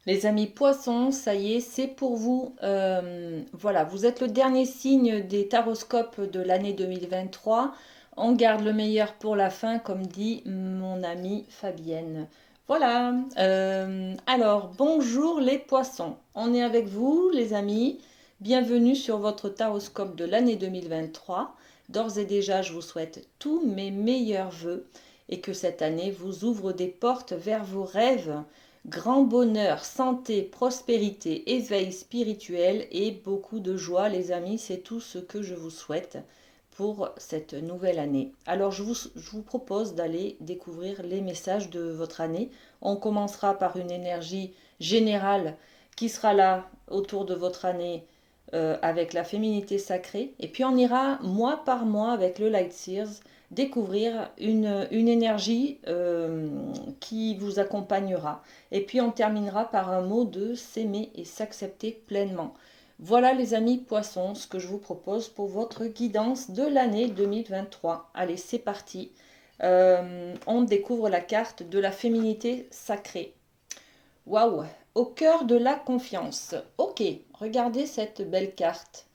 Les amis poissons, ça y est, c'est pour vous. Voilà, vous êtes le dernier signe des taroscopes de l'année 2023. On garde le meilleur pour la fin, comme dit mon amie Fabienne. Voilà. Alors, bonjour les poissons. On est avec vous, les amis. Bienvenue sur votre taroscope de l'année 2023. D'ores et déjà, je vous souhaite tous mes meilleurs vœux et que cette année vous ouvre des portes vers vos rêves. Grand bonheur, santé, prospérité, éveil spirituel et beaucoup de joie, les amis, c'est tout ce que je vous souhaite pour cette nouvelle année. Alors, je vous propose d'aller découvrir les messages de votre année. On commencera par une énergie générale qui sera là autour de votre année avec la féminité sacrée. Et puis, on ira mois par mois avec le Light Seers découvrir une énergie qui vous accompagnera. Et puis on terminera par un mot de s'aimer et s'accepter pleinement. Voilà les amis poissons, ce que je vous propose pour votre guidance de l'année 2023. Allez, c'est parti. On découvre la carte de la féminité sacrée. Waouh! Au cœur de la confiance. Ok, regardez cette belle carte.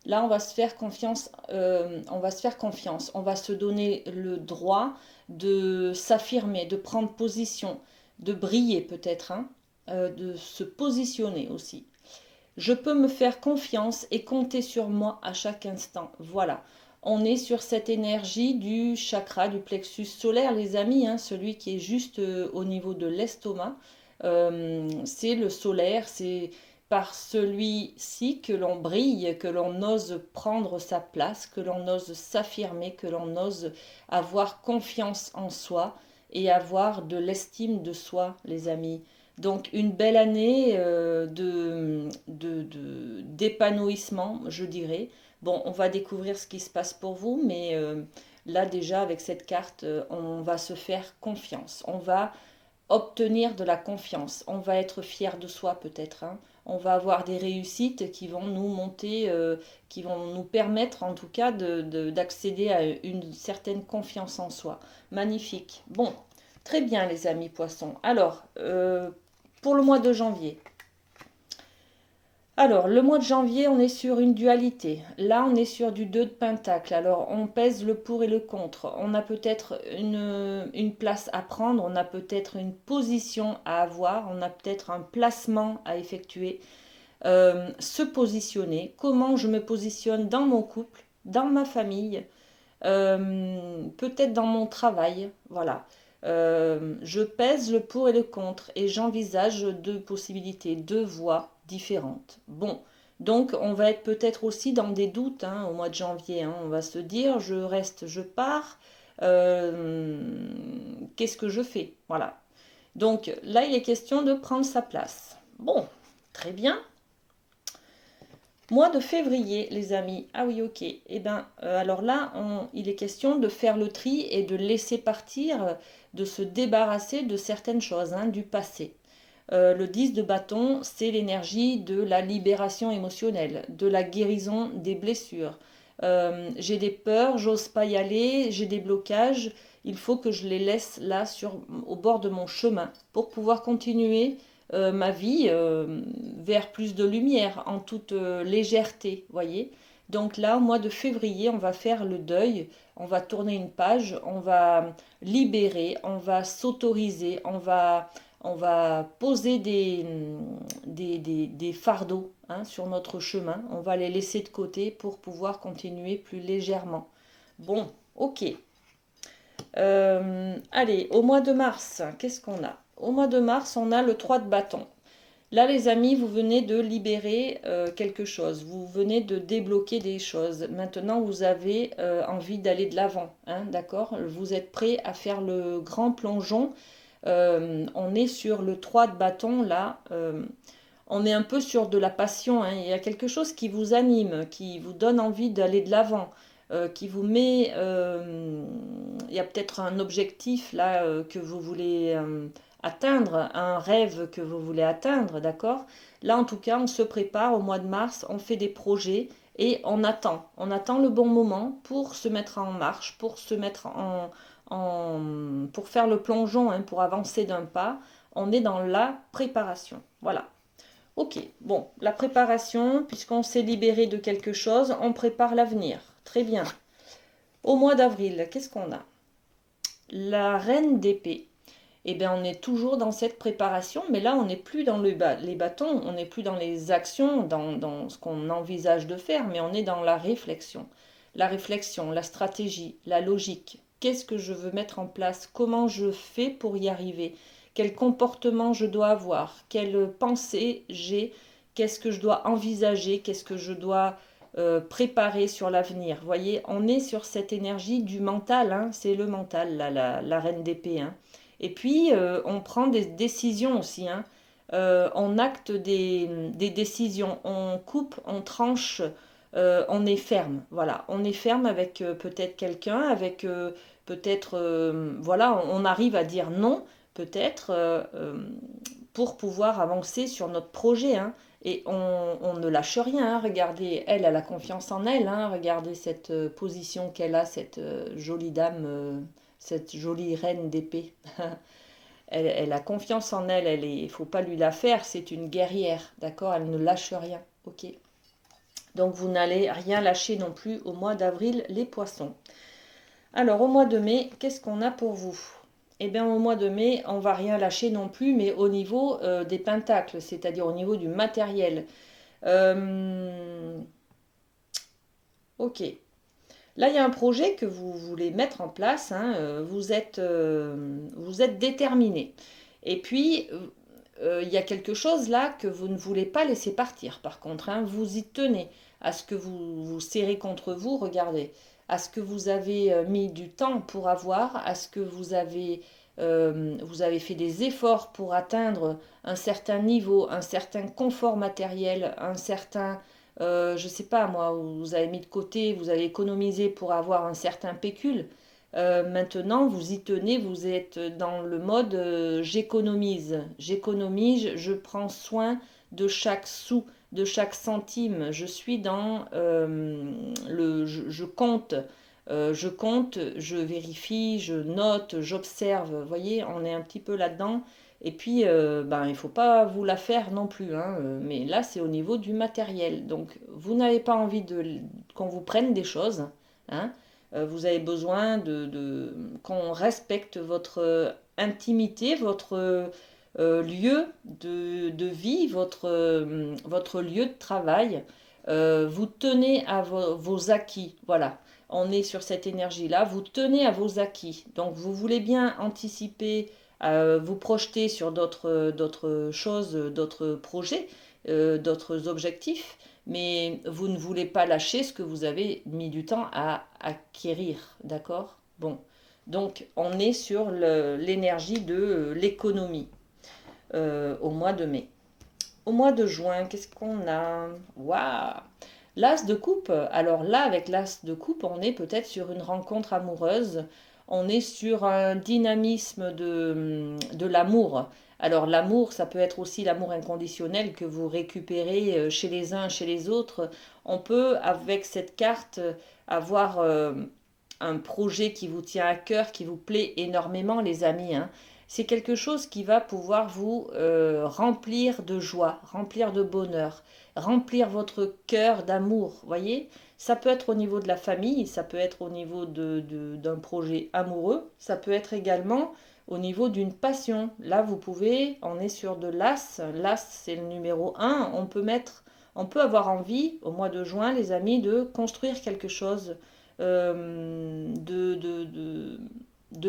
Là, on va se faire confiance. On va se faire confiance. On va se donner le droit de s'affirmer, de prendre position, de briller peut-être, hein, de se positionner aussi. Je peux me faire confiance et compter sur moi à chaque instant. Voilà. On est sur cette énergie du chakra, du plexus solaire, les amis, hein, celui qui est juste au niveau de l'estomac. C'est le solaire, c'est par celui-ci que l'on brille, que l'on ose prendre sa place, que l'on ose s'affirmer, que l'on ose avoir confiance en soi et avoir de l'estime de soi, les amis. Donc une belle année d'épanouissement, je dirais. Bon, on va découvrir ce qui se passe pour vous, mais là déjà avec cette carte, on va se faire confiance. On va obtenir de la confiance. On va être fier de soi peut-être, hein. On va avoir des réussites qui vont nous monter, qui vont nous permettre en tout cas d'accéder à une certaine confiance en soi. Magnifique. Bon, très bien les amis poissons. Alors, pour le mois de janvier. Alors, le mois de janvier, on est sur une dualité. Là, on est sur du 2 de pentacle. Alors, on pèse le pour et le contre. On a peut-être une place à prendre, on a peut-être une position à avoir, on a peut-être un placement à effectuer. Se positionner, comment je me positionne dans mon couple, dans ma famille, peut-être dans mon travail. Voilà. Je pèse le pour et le contre et j'envisage deux possibilités, deux voies différentes. Bon, donc on va être peut-être aussi dans des doutes hein, au mois de janvier. Hein. On va se dire, je reste, je pars. Qu'est-ce que je fais? Voilà. Donc là, il est question de prendre sa place. Bon, très bien. Mois de février, les amis. Ah oui, ok. Eh bien, alors là, il est question de faire le tri et de laisser partir, de se débarrasser de certaines choses hein, du passé. Le 10 de bâton, c'est l'énergie de la libération émotionnelle, de la guérison des blessures. J'ai des peurs, j'ose pas y aller, j'ai des blocages, il faut que je les laisse là au bord de mon chemin pour pouvoir continuer ma vie vers plus de lumière, en toute légèreté, voyez. Donc là, au mois de février, on va faire le deuil, on va tourner une page, on va libérer, on va s'autoriser, on va poser des fardeaux hein, sur notre chemin. On va les laisser de côté pour pouvoir continuer plus légèrement. Bon, ok. Allez, au mois de mars, qu'est-ce qu'on a? Au mois de mars, on a le 3 de bâton. Là, les amis, vous venez de libérer quelque chose. Vous venez de débloquer des choses. Maintenant, vous avez envie d'aller de l'avant. Hein, d'accord? Vous êtes prêt à faire le grand plongeon. On est sur le 3 de bâton, là. On est un peu sur de la passion. Hein. Il y a quelque chose qui vous anime, qui vous donne envie d'aller de l'avant, qui vous met... il y a peut-être un objectif, là, que vous voulez... atteindre, un rêve que vous voulez atteindre, d'accord? Là, en tout cas, on se prépare au mois de mars, on fait des projets et on attend. On attend le bon moment pour se mettre en marche, pour se mettre pour faire le plongeon, hein, pour avancer d'un pas. On est dans la préparation. Voilà. Ok, bon, la préparation, puisqu'on s'est libéré de quelque chose, on prépare l'avenir. Très bien. Au mois d'avril, qu'est-ce qu'on a? La reine d'épée. Eh bien, on est toujours dans cette préparation, mais là, on n'est plus dans les bâtons, on n'est plus dans les actions, dans ce qu'on envisage de faire, mais on est dans la réflexion. La réflexion, la stratégie, la logique. Qu'est-ce que je veux mettre en place? Comment je fais pour y arriver? Quel comportement je dois avoir? Quelle pensée j'ai? Qu'est-ce que je dois envisager? Qu'est-ce que je dois préparer sur l'avenir? Vous voyez, on est sur cette énergie du mental, hein, c'est le mental, la reine d'épée, hein. Et puis, on prend des décisions aussi, hein. On acte des décisions, on coupe, on tranche, on est ferme. Voilà, on est ferme avec peut-être quelqu'un, avec peut-être, voilà, on arrive à dire non, peut-être, pour pouvoir avancer sur notre projet, hein. Et on ne lâche rien, hein. Regardez, elle a confiance en elle, hein. Regardez cette position qu'elle a, cette jolie dame, cette jolie reine d'épée. Elle a confiance en elle, il ne faut pas lui la faire, c'est une guerrière, d'accord? Elle ne lâche rien, ok? Donc vous n'allez rien lâcher non plus au mois d'avril, les poissons. Alors au mois de mai, qu'est-ce qu'on a pour vous? Eh bien au mois de mai, on va rien lâcher non plus, mais au niveau des pentacles, c'est-à-dire au niveau du matériel. Ok. Là, il y a un projet que vous voulez mettre en place, hein, vous êtes déterminé. Et puis, il y a quelque chose là que vous ne voulez pas laisser partir. Par contre, hein, vous y tenez à ce que vous serrez contre vous, regardez, à ce que vous avez mis du temps pour avoir, à ce que vous avez fait des efforts pour atteindre un certain niveau, un certain confort matériel, un certain je sais pas moi, vous avez mis de côté, vous avez économisé pour avoir un certain pécule. Maintenant, vous y tenez, vous êtes dans le mode j'économise, je prends soin de chaque sou, de chaque centime. Je suis dans je compte, je vérifie, je note, j'observe. Vous voyez, on est un petit peu là-dedans. Et puis, ben, il ne faut pas vous la faire non plus, hein, mais là, c'est au niveau du matériel. Donc, vous n'avez pas envie qu'on vous prenne des choses, hein. Vous avez besoin qu'on respecte votre intimité, votre lieu de vie, votre lieu de travail. Vous tenez à vos acquis. Voilà, on est sur cette énergie-là. Vous tenez à vos acquis. Donc, vous voulez bien anticiper, vous projeter sur d'autres choses, d'autres projets, d'autres objectifs, mais vous ne voulez pas lâcher ce que vous avez mis du temps à acquérir, d'accord? Bon, donc on est sur l'énergie de l'économie au mois de mai. Au mois de juin, qu'est-ce qu'on a? Waouh! L'as de coupe. Alors là, avec l'as de coupe, on est peut-être sur une rencontre amoureuse. On est sur un dynamisme de l'amour. Alors l'amour, ça peut être aussi l'amour inconditionnel que vous récupérez chez les uns, chez les autres. On peut, avec cette carte, avoir un projet qui vous tient à cœur, qui vous plaît énormément, les amis, hein. C'est quelque chose qui va pouvoir vous remplir de joie, remplir de bonheur, remplir votre cœur d'amour, voyez? Ça peut être au niveau de la famille, ça peut être au niveau d'un projet amoureux, ça peut être également au niveau d'une passion. Là, vous pouvez, on est sur de l'as, l'as c'est le numéro 1, on peut avoir envie, au mois de juin, les amis, de construire quelque chose, de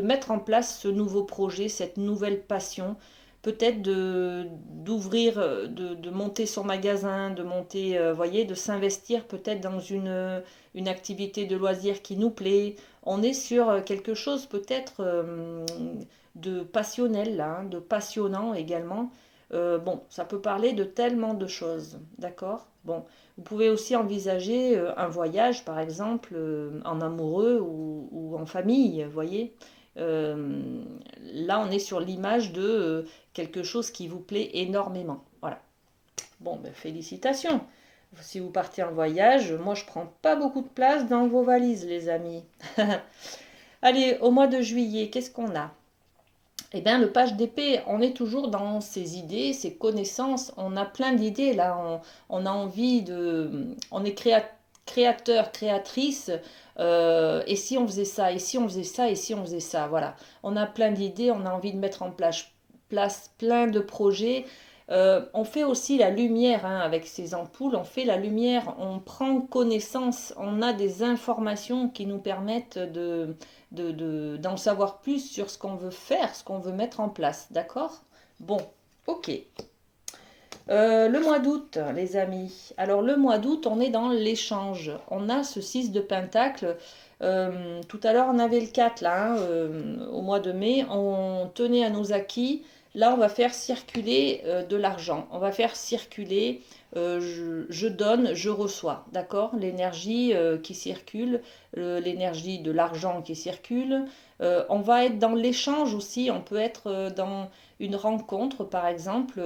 mettre en place ce nouveau projet, cette nouvelle passion, peut-être d'ouvrir, de monter son magasin, de monter, voyez, de s'investir peut-être dans une activité de loisir qui nous plaît. On est sur quelque chose peut-être de passionnel là, hein, de passionnant également. Bon, ça peut parler de tellement de choses, d'accord? Bon, vous pouvez aussi envisager un voyage, par exemple, en amoureux ou en famille, voyez. Euh, Là, on est sur l'image de quelque chose qui vous plaît énormément. Voilà. Bon, ben, félicitations. Si vous partez en voyage, moi, je prends pas beaucoup de place dans vos valises, les amis. Allez, au mois de juillet, qu'est-ce qu'on a? Eh bien, le page d'épée, on est toujours dans ses idées, ses connaissances. On a plein d'idées là. On a envie de. On est créateur, créatrice. Et si on faisait ça, et si on faisait ça, et si on faisait ça. Voilà. On a plein d'idées. On a envie de mettre en place plein de projets. On fait aussi la lumière hein, avec ces ampoules. On fait la lumière. On prend connaissance. On a des informations qui nous permettent d'en savoir plus sur ce qu'on veut faire, ce qu'on veut mettre en place. D'accord? Bon, ok. Le mois d'août, les amis. Alors, le mois d'août, on est dans l'échange. On a ce 6 de Pentacle. Tout à l'heure, on avait le 4, là, hein, au mois de mai. On tenait à nos acquis. Là, on va faire circuler de l'argent. On va faire circuler, je donne, je reçois. D'accord? L'énergie qui circule, l'énergie de l'argent qui circule. On va être dans l'échange aussi. On peut être dans une rencontre, par exemple,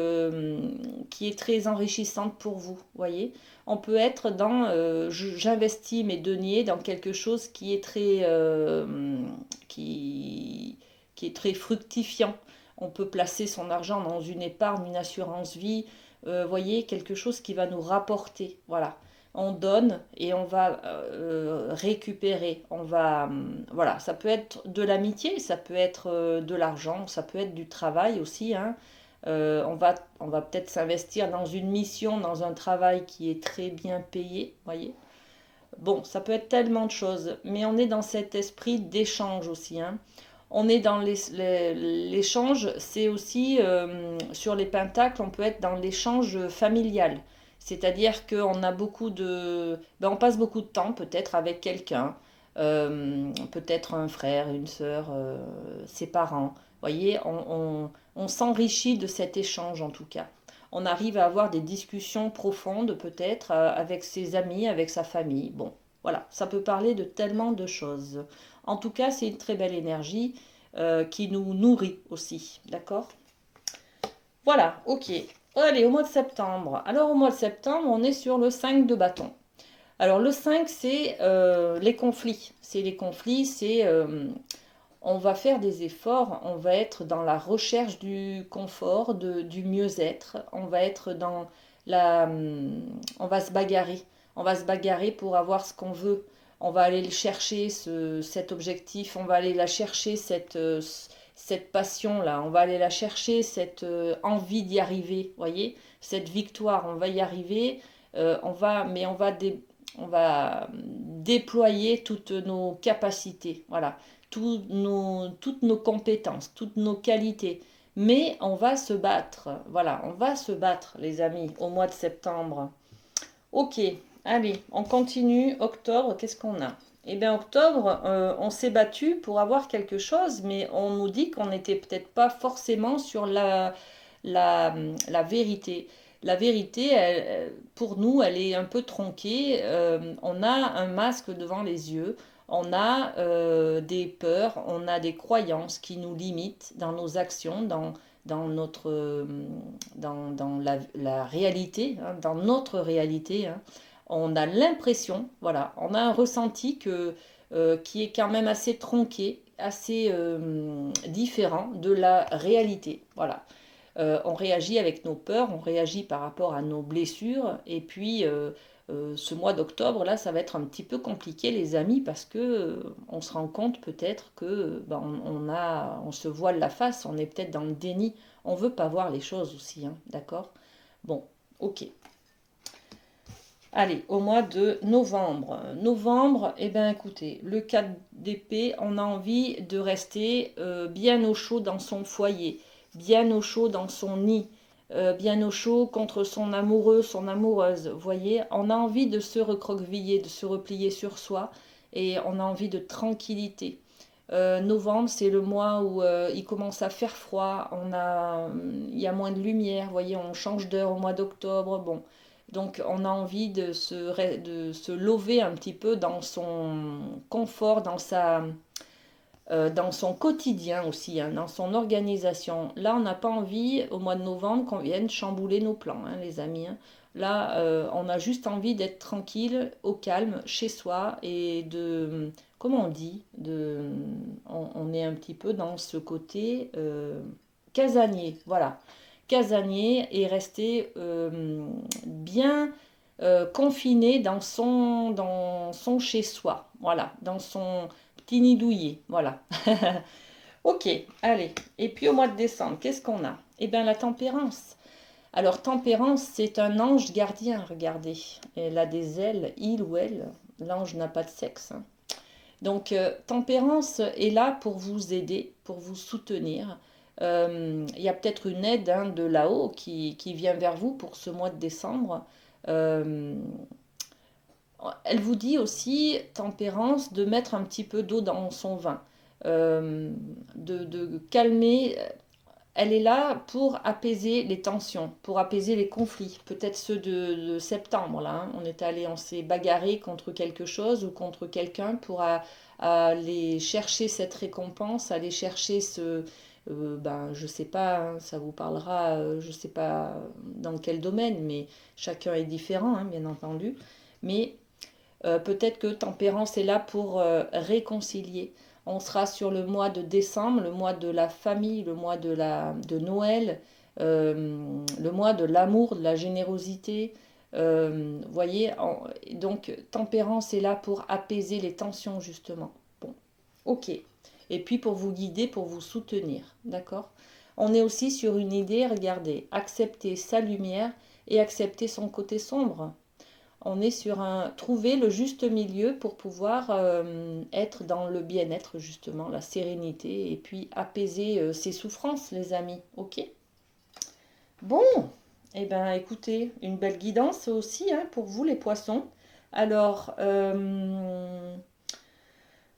qui est très enrichissante pour vous, voyez. On peut être dans, j'investis mes deniers dans quelque chose qui est très fructifiant. On peut placer son argent dans une épargne, une assurance vie, voyez, quelque chose qui va nous rapporter, voilà. On donne et on va récupérer. On va, voilà, ça peut être de l'amitié, ça peut être de l'argent, ça peut être du travail aussi. Hein. On va peut-être s'investir dans une mission, dans un travail qui est très bien payé, voyez. Bon, ça peut être tellement de choses, mais on est dans cet esprit d'échange aussi. Hein. On est dans l'échange, c'est aussi sur les pentacles, on peut être dans l'échange familial. C'est-à-dire qu'on a beaucoup de. Ben, on passe beaucoup de temps peut-être avec quelqu'un, peut-être un frère, une sœur, ses parents. Vous voyez, on s'enrichit de cet échange en tout cas. On arrive à avoir des discussions profondes peut-être avec ses amis, avec sa famille. Bon, voilà, ça peut parler de tellement de choses. En tout cas, c'est une très belle énergie qui nous nourrit aussi. D'accord? Voilà, ok. Allez, au mois de septembre. Alors, au mois de septembre, on est sur le 5 de bâton. Alors, le 5, c'est les conflits. C'est les conflits, c'est on va faire des efforts, on va être dans la recherche du confort, du mieux-être, on va être dans la... on va se bagarrer. On va se bagarrer pour avoir ce qu'on veut. On va aller le chercher, cet objectif, on va aller la chercher, cette passion-là, on va aller la chercher, cette envie d'y arriver, voyez, cette victoire, on va y arriver, on va déployer toutes nos capacités, voilà, toutes nos compétences, toutes nos qualités. Mais on va se battre, voilà, on va se battre, les amis, au mois de septembre. Ok, allez, on continue. Octobre, qu'est-ce qu'on a? Eh bien, octobre, on s'est battu pour avoir quelque chose, mais on nous dit qu'on n'était peut-être pas forcément sur la vérité. La vérité, pour nous, elle est un peu tronquée. On a un masque devant les yeux, on a des peurs, on a des croyances qui nous limitent dans nos actions, dans notre, dans la réalité, hein, dans notre réalité. Hein. On a l'impression, voilà, on a un ressenti qui est quand même assez tronqué, assez différent de la réalité. Voilà. On réagit avec nos peurs, on réagit par rapport à nos blessures. Et puis, ce mois d'octobre, là, ça va être un petit peu compliqué, les amis, parce que on se rend compte peut-être que ben, on se voile la face, on est peut-être dans le déni. On veut pas voir les choses aussi, hein, d'accord? Bon, ok. Allez, au mois de novembre. Novembre, eh bien écoutez, le 4 d'épée, on a envie de rester bien au chaud dans son foyer, bien au chaud dans son nid, bien au chaud contre son amoureux, son amoureuse. Vous voyez, on a envie de se recroqueviller, de se replier sur soi et on a envie de tranquillité. Novembre, c'est le mois où il commence à faire froid, il y a moins de lumière, vous voyez, on change d'heure au mois d'octobre, bon. Donc on a envie de se lever un petit peu dans son confort, dans son quotidien aussi, hein, dans son organisation. Là, on n'a pas envie, au mois de novembre, qu'on vienne chambouler nos plans, hein, les amis, hein. Là, on a juste envie d'être tranquille, au calme, chez soi, et de, comment on dit, on est un petit peu dans ce côté casanier, voilà. Casanier et rester bien confiné dans son chez-soi, voilà, dans son petit nid douillet, voilà. Ok, allez. Et puis au mois de décembre, qu'est-ce qu'on a? Eh bien, la tempérance. Alors, tempérance, c'est un ange gardien, regardez. Elle a des ailes, il ou elle. L'ange n'a pas de sexe, hein. Donc, tempérance est là pour vous aider, pour vous soutenir. Il y a peut-être une aide, hein, de là-haut qui vient vers vous pour ce mois de décembre. Euh, Elle vous dit aussi, tempérance, de mettre un petit peu d'eau dans son vin, de calmer. Elle est là pour apaiser les tensions, pour apaiser les conflits. Peut-être ceux de septembre, là, hein. On s'est bagarré contre quelque chose ou contre quelqu'un pour aller chercher cette récompense, aller chercher ce... ben, je sais pas, hein, ça vous parlera, je sais pas dans quel domaine, mais chacun est différent, hein, bien entendu. Mais peut-être que tempérance est là pour réconcilier. On sera sur le mois de décembre, le mois de la famille, le mois de Noël, le mois de l'amour, de la générosité. Voyez, donc tempérance est là pour apaiser les tensions justement. Bon, ok. Et puis pour vous guider, pour vous soutenir, d'accord? On est aussi sur une idée, regardez, accepter sa lumière et accepter son côté sombre. On est sur trouver le juste milieu pour pouvoir être dans le bien-être, justement, la sérénité, et puis apaiser ses souffrances, les amis. Ok? Bon, eh bien, écoutez, une belle guidance aussi, hein, pour vous, les poissons. Alors,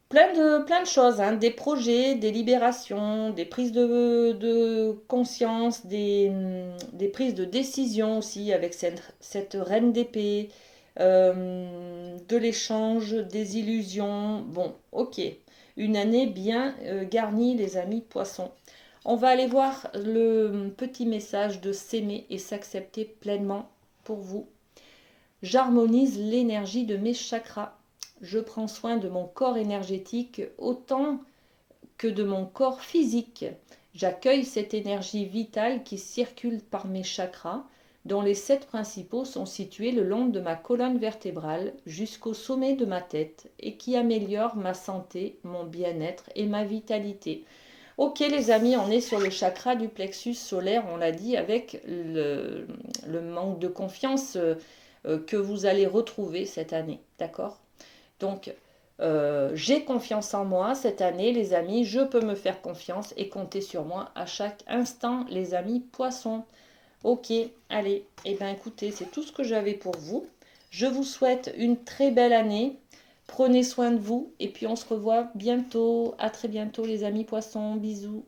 plein de choses, hein, des projets, des libérations, des prises de conscience, des prises de décision aussi avec cette reine d'épée, de l'échange, des illusions. Bon, ok, une année bien garnie, les amis poissons. On va aller voir le petit message de s'aimer et s'accepter pleinement pour vous. J'harmonise l'énergie de mes chakras. Je prends soin de mon corps énergétique autant que de mon corps physique. J'accueille cette énergie vitale qui circule par mes chakras, dont les 7 principaux sont situés le long de ma colonne vertébrale jusqu'au sommet de ma tête et qui améliore ma santé, mon bien-être et ma vitalité. Ok les amis, on est sur le chakra du plexus solaire, on l'a dit, avec le manque de confiance que vous allez retrouver cette année, d'accord? Donc, j'ai confiance en moi cette année, les amis. Je peux me faire confiance et compter sur moi à chaque instant, les amis poissons. Ok, allez. Eh bien, écoutez, c'est tout ce que j'avais pour vous. Je vous souhaite une très belle année. Prenez soin de vous et puis on se revoit bientôt. À très bientôt, les amis poissons. Bisous.